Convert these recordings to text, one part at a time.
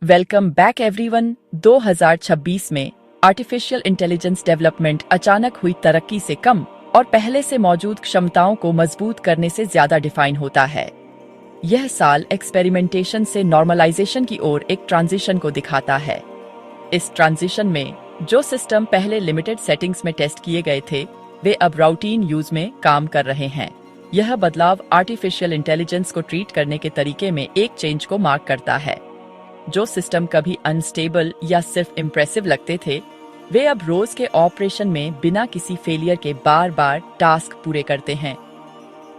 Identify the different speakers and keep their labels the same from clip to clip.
Speaker 1: Welcome back everyone. 2026 में artificial intelligence development अचानक हुई तरक्की से कम और पहले से मौजूद क्षमताओं को मजबूत करने से ज्यादा डिफाइन होता है। यह साल एक्सपेरिमेंटेशन से नॉर्मलाइजेशन की ओर एक ट्रांजिशन को दिखाता है। इस ट्रांजिशन में जो सिस्टम पहले लिमिटेड सेटिंग्स में टेस्ट किए गए थे, वे अब रूटीन यूज में काम कर रहे हैं। यह बदलाव आर्टिफिशियल इंटेलिजेंस को ट्रीट करने के तरीके में एक चेंज को मार्क करता है। जो सिस्टम कभी अनस्टेबल या सिर्फ इम्प्रेसिव लगते थे, वे अब रोज के ऑपरेशन में बिना किसी फेलियर के बार बार टास्क पूरे करते हैं।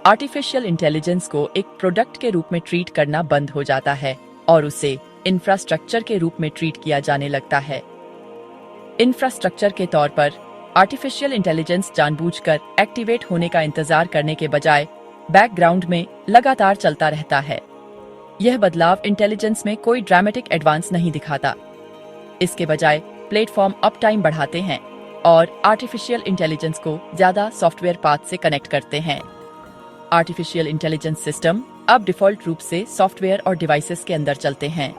Speaker 1: आर्टिफिशियल इंटेलिजेंस को एक प्रोडक्ट के रूप में ट्रीट करना बंद हो जाता है और उसे इंफ्रास्ट्रक्चर के रूप में ट्रीट किया जाने लगता है। इंफ्रास्ट्रक्चर के तौर पर आर्टिफिशियल इंटेलिजेंस जानबूझकर एक्टिवेट होने का इंतजार करने के बजाय बैकग्राउंड में लगातार चलता रहता है। यह बदलाव इंटेलिजेंस में कोई ड्रामेटिक एडवांस नहीं दिखाता। इसके बजाय प्लेटफॉर्म अप टाइम बढ़ाते हैं और आर्टिफिशियल इंटेलिजेंस को ज्यादा सॉफ्टवेयर पाथ से कनेक्ट करते हैं। आर्टिफिशियल इंटेलिजेंस सिस्टम अब डिफॉल्ट रूप से सॉफ्टवेयर और डिवाइसेस के अंदर चलते हैं।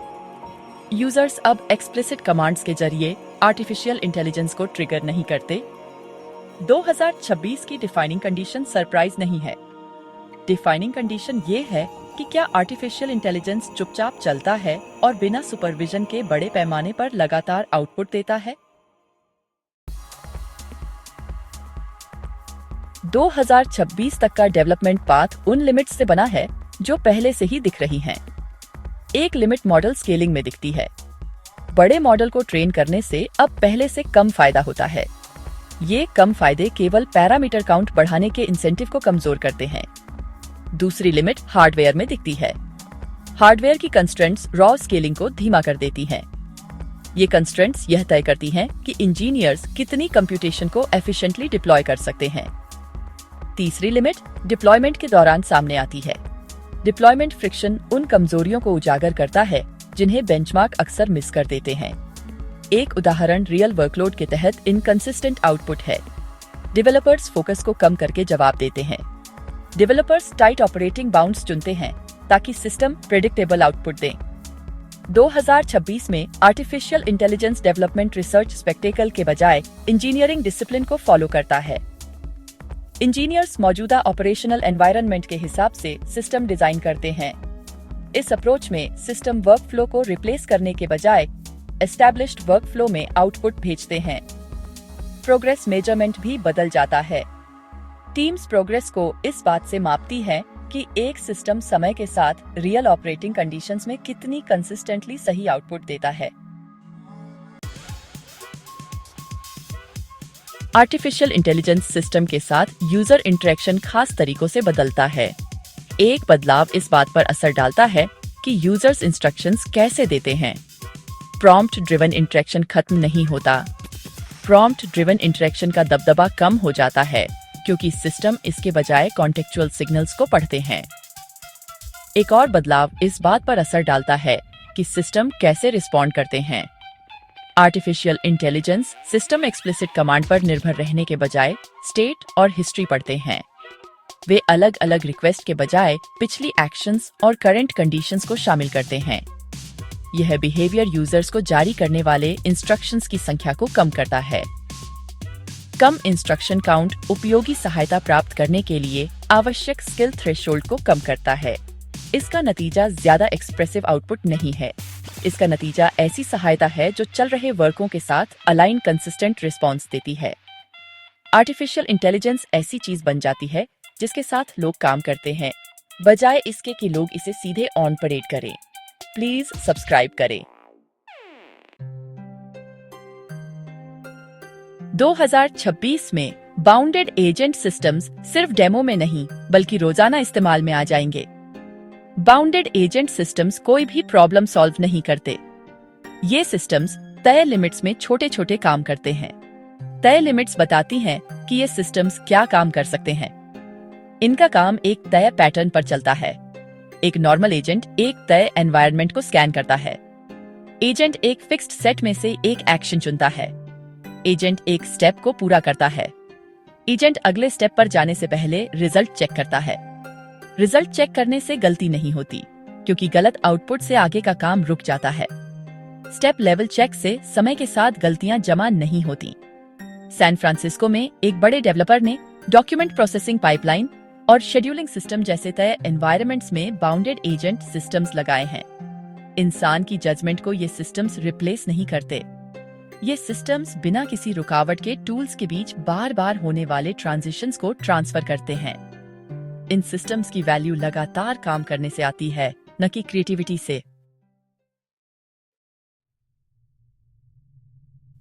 Speaker 1: यूजर्स अब एक्सप्लिसिट कमांड्स के जरिए आर्टिफिशियल इंटेलिजेंस को ट्रिगर नहीं करते। 2026 की डिफाइनिंग कंडीशन सरप्राइज नहीं है। डिफाइनिंग कंडीशन ये है कि क्या आर्टिफिशियल इंटेलिजेंस चुपचाप चलता है और बिना सुपरविजन के बड़े पैमाने पर लगातार आउटपुट देता है। 2026 तक का डेवलपमेंट पाथ उन लिमिट्स से बना है जो पहले से ही दिख रही हैं। एक लिमिट मॉडल स्केलिंग में दिखती है। बड़े मॉडल को ट्रेन करने से अब पहले से कम फायदा होता है। ये कम फायदे केवल पैरामीटर काउंट बढ़ाने के इंसेंटिव को कमजोर करते हैं। दूसरी लिमिट हार्डवेयर में दिखती है। हार्डवेयर की कंस्ट्रेंट्स रॉ स्केलिंग को धीमा कर देती हैं। ये कंस्ट्रेंट्स यह तय करती हैं कि इंजीनियर्स कितनी कंप्यूटेशन को एफिशिएंटली डिप्लॉय कर सकते हैं। तीसरी लिमिट डिप्लॉयमेंट के दौरान सामने आती है। डिप्लॉयमेंट फ्रिक्शन उन कमजोरियों को उजागर करता है जिन्हें बेंचमार्क अक्सर मिस कर देते हैं। एक उदाहरण रियल वर्कलोड के तहत इनकंसिस्टेंट आउटपुट है। डेवलपर्स फोकस को कम करके जवाब देते हैं। डेवलपर्स टाइट ऑपरेटिंग बाउंड्स चुनते हैं ताकि सिस्टम प्रेडिक्टेबल आउटपुट दें। 2026 में artificial intelligence development research spectacle के बजाय इंजीनियरिंग डिसिप्लिन को फॉलो करता है। इंजीनियर्स मौजूदा ऑपरेशनल एनवायरनमेंट के हिसाब से सिस्टम डिजाइन करते हैं। इस अप्रोच में सिस्टम वर्कफ्लो को रिप्लेस करने के बजाय एस्टैब्लिश्ड वर्कफ्लो में आउटपुट भेजते हैं। प्रोग्रेस मेजरमेंट भी बदल जाता है। टीम्स प्रोग्रेस को इस बात से मापती है कि एक सिस्टम समय के साथ रियल ऑपरेटिंग कंडीशंस में कितनी कंसिस्टेंटली सही आउटपुट देता है। आर्टिफिशियल इंटेलिजेंस सिस्टम के साथ यूजर इंटरेक्शन खास तरीकों से बदलता है। एक बदलाव इस बात पर असर डालता है कि यूजर्स इंस्ट्रक्शंस कैसे देते हैं। प्रॉम्प्ट ड्रिवन इंटरेक्शन खत्म नहीं होता। प्रॉम्प्ट ड्रिवन इंटरेक्शन का दबदबा कम हो जाता है क्योंकि सिस्टम इसके बजाय कॉन्टेक्चुअल सिग्नल्स को पढ़ते हैं। एक और बदलाव इस बात पर असर डालता है कि सिस्टम कैसे रिस्पॉन्ड करते हैं। Artificial intelligence system explicit command पर निर्भर रहने के बजाय स्टेट और हिस्ट्री पढ़ते हैं। वे अलग अलग रिक्वेस्ट के बजाय पिछली एक्शंस और करंट कंडीशंस को शामिल करते हैं। यह बिहेवियर यूजर्स को जारी करने वाले इंस्ट्रक्शंस की संख्या को कम करता है। कम इंस्ट्रक्शन काउंट उपयोगी सहायता प्राप्त करने के लिए आवश्यक स्किल थ्रेशोल्ड को कम करता है। इसका नतीजा ज्यादा एक्सप्रेसिव आउटपुट नहीं है। इसका नतीजा ऐसी सहायता है जो चल रहे वर्कों के साथ अलाइन कंसिस्टेंट रिस्पॉन्स देती है। आर्टिफिशियल इंटेलिजेंस ऐसी चीज बन जाती है जिसके साथ लोग काम करते हैं, बजाय इसके कि लोग इसे सीधे ऑन परेड करें। प्लीज सब्सक्राइब करें। 2026 में बाउंडेड एजेंट सिस्टम्स सिर्फ डेमो में नहीं बल्कि रोजाना इस्तेमाल में आ जाएंगे। बाउंडेड एजेंट सिस्टम्स कोई भी प्रॉब्लम सॉल्व नहीं करते। ये सिस्टम्स तय लिमिट्स में छोटे छोटे काम करते हैं। तय लिमिट्स बताती हैं कि ये सिस्टम्स क्या काम कर सकते हैं। इनका काम एक तय पैटर्न पर चलता है। एक नॉर्मल एजेंट एक तय एनवायरनमेंट को स्कैन करता है। एजेंट एक फिक्स्ड सेट में से एक एक्शन चुनता है। एजेंट एक स्टेप को पूरा करता है। एजेंट अगले स्टेप पर जाने से पहले रिजल्ट चेक करता है। रिजल्ट चेक करने से गलती नहीं होती, क्योंकि गलत आउटपुट से आगे का काम रुक जाता है। स्टेप लेवल चेक से समय के साथ गलतियां जमा नहीं होती। सैन फ्रांसिस्को में एक बड़े डेवलपर ने डॉक्यूमेंट प्रोसेसिंग पाइपलाइन और शेड्यूलिंग सिस्टम जैसे तय एनवायरनमेंट्स में बाउंडेड एजेंट सिस्टम्स लगाए हैं। इंसान की जजमेंट को ये सिस्टम्स रिप्लेस नहीं करते। ये सिस्टम्स बिना किसी रुकावट के टूल्स के बीच बार बार होने वाले ट्रांजिशंस को ट्रांसफर करते हैं। इन सिस्टम्स की वैल्यू लगातार काम करने से आती है, न कि क्रिएटिविटी से।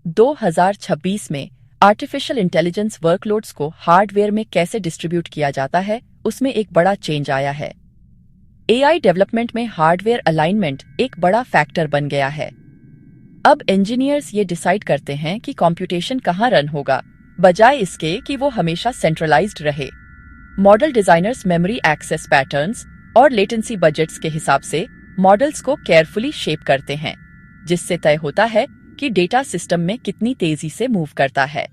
Speaker 1: 2026 में आर्टिफिशियल इंटेलिजेंस वर्कलोड्स को हार्डवेयर में कैसे डिस्ट्रीब्यूट किया जाता है, उसमें एक बड़ा चेंज आया है। एआई डेवलपमेंट में हार्डवेयर अलाइनमेंट एक बड़ा फैक्टर बन गया है। अब इंजीनियर्स ये डिसाइड करते हैं कि कंप्यूटेशन कहाँ रन होगा, बजाय इसके कि वो हमेशा सेंट्रलाइज्ड रहे। Model designers memory access patterns और लेटेंसी बजट्स के हिसाब से मॉडल्स को केयरफुली शेप करते हैं, जिससे तय होता है कि डेटा सिस्टम में कितनी तेजी से मूव करता है।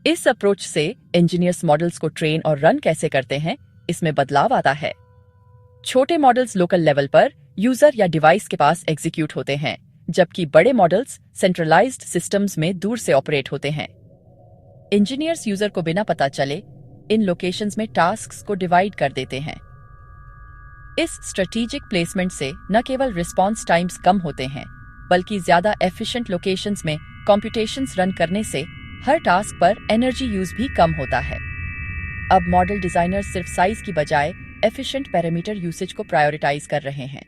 Speaker 1: इस अप्रोच से इंजीनियर्स मॉडल्स को ट्रेन और रन कैसे करते हैं, इसमें बदलाव आता है। छोटे मॉडल्स लोकल लेवल पर यूजर या डिवाइस के पास एग्जीक्यूट होते हैं, जबकि बड़े मॉडल्स सेंट्रलाइज्ड सिस्टम्स में दूर से ऑपरेट होते हैं। इंजीनियर्स यूजर को बिना पता चले इन लोकेशंस में टास्क्स को डिवाइड कर देते हैं। इस स्ट्रेटेजिक प्लेसमेंट से न केवल रिस्पॉन्स टाइम्स कम होते हैं, बल्कि ज्यादा एफिशिएंट लोकेशंस में कॉम्प्यूटेशंस रन करने से हर टास्क पर एनर्जी यूज भी कम होता है। अब मॉडल डिजाइनर्स सिर्फ साइज की बजाय एफिशिएंट पैरामीटर यूसेज को प्रायोरिटाइज कर रहे हैं।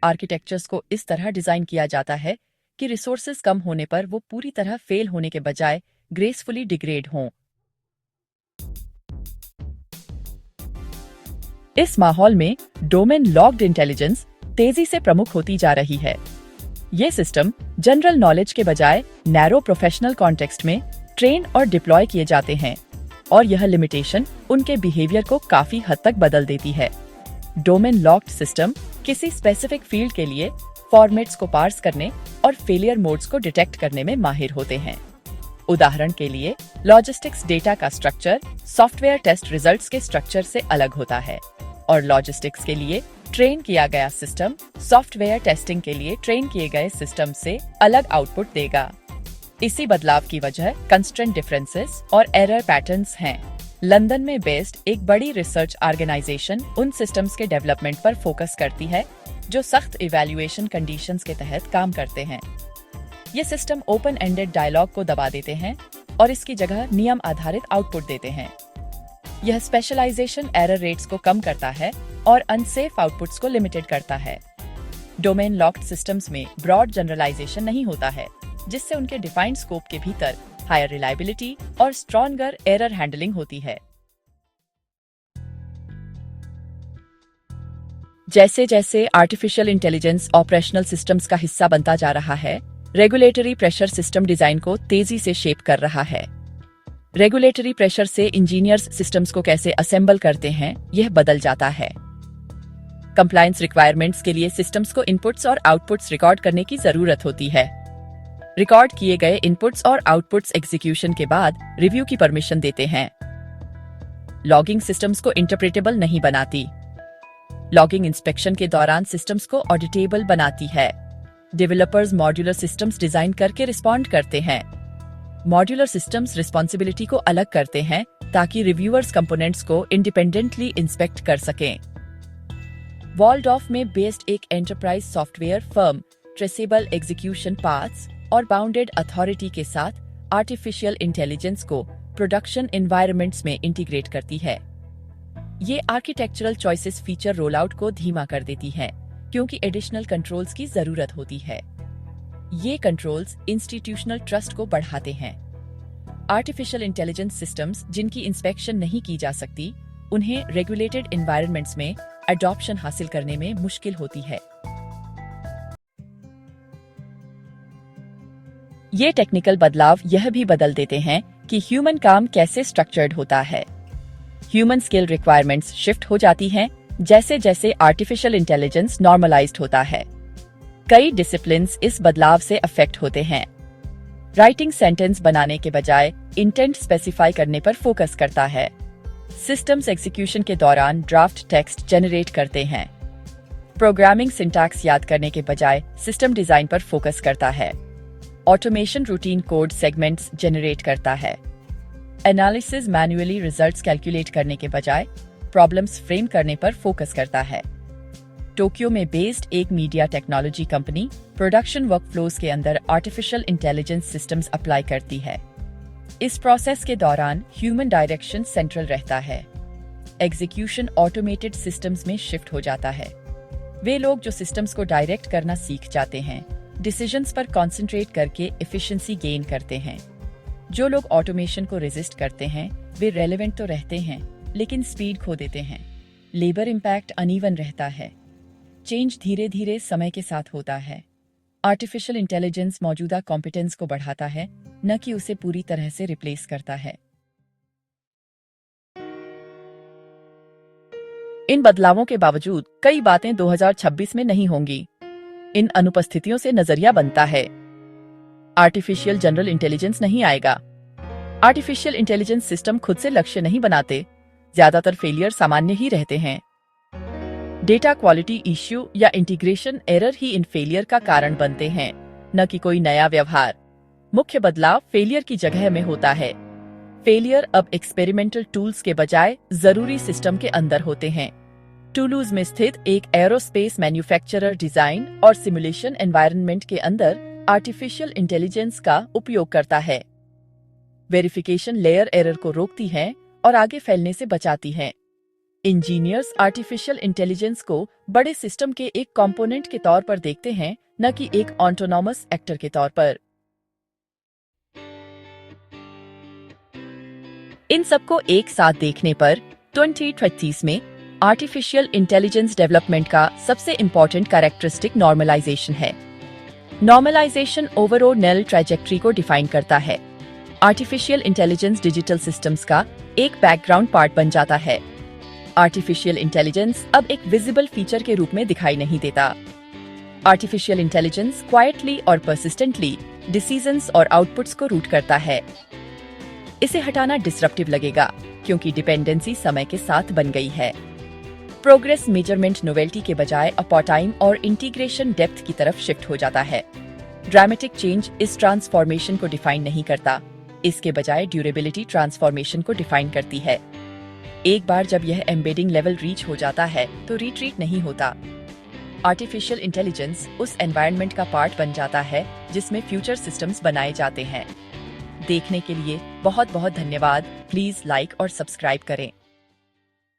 Speaker 1: आर्किटेक्चर्स को इस तरह डिजाइन किया जाता है कि रिसोर्सेज कम होने पर वो पूरी तरह फेल होने के बजाय ग्रेसफुली डिग्रेड हों। इस माहौल में डोमेन लॉक्ड इंटेलिजेंस तेजी से प्रमुख होती जा रही है। ये सिस्टम जनरल नॉलेज के बजाय नैरो प्रोफेशनल कॉन्टेक्स्ट में ट्रेन और डिप्लॉय किए जाते हैं, और यह लिमिटेशन उनके बिहेवियर को काफी हद तक बदल देती है। डोमेन लॉक्ड सिस्टम किसी स्पेसिफिक फील्ड के लिए फॉर्मेट्स को पार्स करने और फेलियर मोड्स को डिटेक्ट करने में माहिर होते हैं। उदाहरण के लिए, लॉजिस्टिक्स डेटा का स्ट्रक्चर सॉफ्टवेयर टेस्ट रिजल्ट्स के स्ट्रक्चर से अलग होता है, और लॉजिस्टिक्स के लिए ट्रेन किया गया सिस्टम सॉफ्टवेयर टेस्टिंग के लिए ट्रेन किए गए सिस्टम से अलग आउटपुट देगा। इसी बदलाव की वजह कंस्ट्रेंट डिफरेंसेस और एरर पैटर्न्स हैं। लंदन में बेस्ड एक बड़ी रिसर्च ऑर्गेनाइजेशन उन सिस्टम्स के डेवलपमेंट पर फोकस करती है जो सख्त इवैल्यूएशन कंडीशंस के तहत काम करते हैं। ये सिस्टम ओपन एंडेड डायलॉग को दबा देते हैं और इसकी जगह नियम आधारित आउटपुट देते हैं। यह स्पेशलाइजेशन एरर रेट्स को कम करता है और अनसेफ आउटपुट्स को लिमिटेड करता है। डोमेन लॉक्ड सिस्टम्स में ब्रॉड जनरलाइजेशन नहीं होता है, जिससे उनके डिफाइंड स्कोप के भीतर हायर रिलायबिलिटी और स्ट्रॉन्गर एरर हैंडलिंग होती है। जैसे जैसे आर्टिफिशियल इंटेलिजेंस ऑपरेशनल सिस्टम्स का हिस्सा बनता जा रहा है, रेगुलेटरी प्रेशर सिस्टम डिजाइन को तेजी से शेप कर रहा है। रेगुलेटरी प्रेशर से इंजीनियर्स सिस्टम्स को कैसे असेंबल करते हैं, यह बदल जाता है। कंप्लायंस रिक्वायरमेंट्स के लिए सिस्टम्स को इनपुट्स और आउटपुट्स रिकॉर्ड करने की जरूरत होती है। रिकॉर्ड किए गए इनपुट्स और आउटपुट्स एग्जीक्यूशन के बाद रिव्यू की परमिशन देते हैं। लॉगिंग सिस्टम्स को इंटरप्रेटेबल नहीं बनाती। लॉगिंग इंस्पेक्शन के दौरान सिस्टम्स को ऑडिटेबल बनाती है। डेवलपर्स मॉड्यूलर सिस्टम्स डिजाइन करके रिस्पॉन्ड करते हैं। मॉड्यूलर सिस्टम्स रिस्पॉन्सिबिलिटी को अलग करते हैं ताकि रिव्यूअर्स कंपोनेंट्स को इंडिपेंडेंटली इंस्पेक्ट कर सकें। वॉल्डॉर्फ में बेस्ड एक enterprise software firm traceable execution paths और बाउंडेड अथॉरिटी के साथ आर्टिफिशियल इंटेलिजेंस को प्रोडक्शन एनवायरनमेंट्स में इंटीग्रेट करती है। ये आर्किटेक्चरल चॉइसेस फीचर रोलआउट को धीमा कर देती है, क्योंकि एडिशनल कंट्रोल्स की जरूरत होती है। ये कंट्रोल्स इंस्टीट्यूशनल ट्रस्ट को बढ़ाते हैं। आर्टिफिशियल इंटेलिजेंस सिस्टम्स जिनकी इंस्पेक्शन नहीं की जा सकती, उन्हें रेगुलेटेड एनवायरनमेंट्स में अडॉप्शन हासिल करने में मुश्किल होती है। ये टेक्निकल बदलाव यह भी बदल देते हैं कि ह्यूमन काम कैसे स्ट्रक्चर्ड होता है। ह्यूमन स्किल रिक्वायरमेंट्स शिफ्ट हो जाती हैं जैसे जैसे आर्टिफिशियल इंटेलिजेंस नॉर्मलाइज्ड होता है। कई डिसिप्लिन्स इस बदलाव से अफेक्ट होते हैं। राइटिंग सेंटेंस बनाने के बजाय इंटेंट स्पेसिफाई करने पर फोकस करता है। सिस्टम्स एग्जीक्यूशन के दौरान ड्राफ्ट टेक्स्ट जनरेट करते हैं। प्रोग्रामिंग सिंटैक्स याद करने के बजाय सिस्टम डिजाइन पर फोकस करता है। Automation routine code segments generate करता है। एनालिसिस मैन्युअली रिजल्ट्स कैलकुलेट करने के बजाय प्रॉब्लम्स फ्रेम करने पर फोकस करता है। टोक्यो में बेस्ड एक media technology company production workflows के अंदर आर्टिफिशियल इंटेलिजेंस सिस्टम्स अप्लाई करती है। इस प्रोसेस के दौरान ह्यूमन डायरेक्शन सेंट्रल रहता है। एग्जीक्यूशन ऑटोमेटेड सिस्टम्स में शिफ्ट हो जाता है। वे लोग जो सिस्टम्स को डायरेक्ट करना सीख जाते हैं, डिसीजंस पर कॉन्सेंट्रेट करके एफिशिएंसी गेन करते हैं। जो लोग ऑटोमेशन को रेजिस्ट करते हैं, वे रेलेवेंट तो रहते हैं, लेकिन स्पीड खो देते हैं। लेबर इम्पैक्ट अनइवन रहता है। चेंज धीरे धीरे समय के साथ होता है। आर्टिफिशियल इंटेलिजेंस मौजूदा कॉम्पिटेंस को बढ़ाता है, न कि उसे पूरी तरह से रिप्लेस करता है। इन बदलावों के बावजूद कई बातें 2026 में नहीं होंगी। इन अनुपस्थितियों से नजरिया बनता है, आर्टिफिशियल जनरल इंटेलिजेंस नहीं आएगा। आर्टिफिशियल इंटेलिजेंस सिस्टम खुद से लक्ष्य नहीं बनाते, ज्यादातर फेलियर सामान्य ही रहते हैं। डेटा क्वालिटी इश्यू या इंटीग्रेशन एरर ही इन फेलियर का कारण बनते हैं, न कि कोई नया व्यवहार। मुख्य बदलाव फेलियर की जगह में होता है। फेलियर अब एक्सपेरिमेंटल टूल्स के बजाय जरूरी सिस्टम के अंदर होते हैं। टूलूज में स्थित एक एरोस्पेस मैन्युफैक्चरर डिजाइन और सिमुलेशन एनवायरनमेंट के अंदर आर्टिफिशियल इंटेलिजेंस का उपयोग करता है। वेरिफिकेशन लेयर एरर को रोकती है और आगे फैलने से बचाती है। इंजीनियर्स आर्टिफिशियल इंटेलिजेंस को बड़े सिस्टम के एक कंपोनेंट के तौर पर देखते हैं, न कि एक ऑटोनॉमस एक्टर के तौर पर। इन सबको एक साथ देखने पर 2030 में आर्टिफिशियल इंटेलिजेंस डेवलपमेंट का सबसे इंपॉर्टेंट कैरेक्टरिस्टिक नॉर्मलाइजेशन है। नॉर्मलाइजेशन ओवरऑल ट्रैजेक्टरी को डिफाइन करता है। आर्टिफिशियल इंटेलिजेंस डिजिटल सिस्टम्स का एक बैकग्राउंड पार्ट बन जाता है। आर्टिफिशियल इंटेलिजेंस अब एक विजिबल फीचर के रूप में दिखाई नहीं देता। आर्टिफिशियल इंटेलिजेंस क्वाइटली और परसिस्टेंटली डिसीजंस और आउटपुट्स को रूट करता है। इसे हटाना डिसरप्टिव लगेगा, क्योंकि डिपेंडेंसी समय के साथ बन गई है। प्रोग्रेस मेजरमेंट नोवेल्टी के बजाय अपॉटाइम और इंटीग्रेशन डेप्थ की तरफ शिफ्ट हो जाता है। ड्रामेटिक चेंज इस ट्रांसफॉर्मेशन को डिफाइन नहीं करता, इसके बजाय ड्यूरेबिलिटी ट्रांसफॉर्मेशन को डिफाइन करती है। एक बार जब यह एम्बेडिंग लेवल रीच हो जाता है तो रिट्रीट नहीं होता। आर्टिफिशियल इंटेलिजेंस उस एनवायरनमेंट का पार्ट बन जाता है जिसमें फ्यूचर सिस्टम्स बनाए जाते हैं। देखने के लिए बहुत बहुत धन्यवाद। प्लीज लाइक और सब्सक्राइब करें।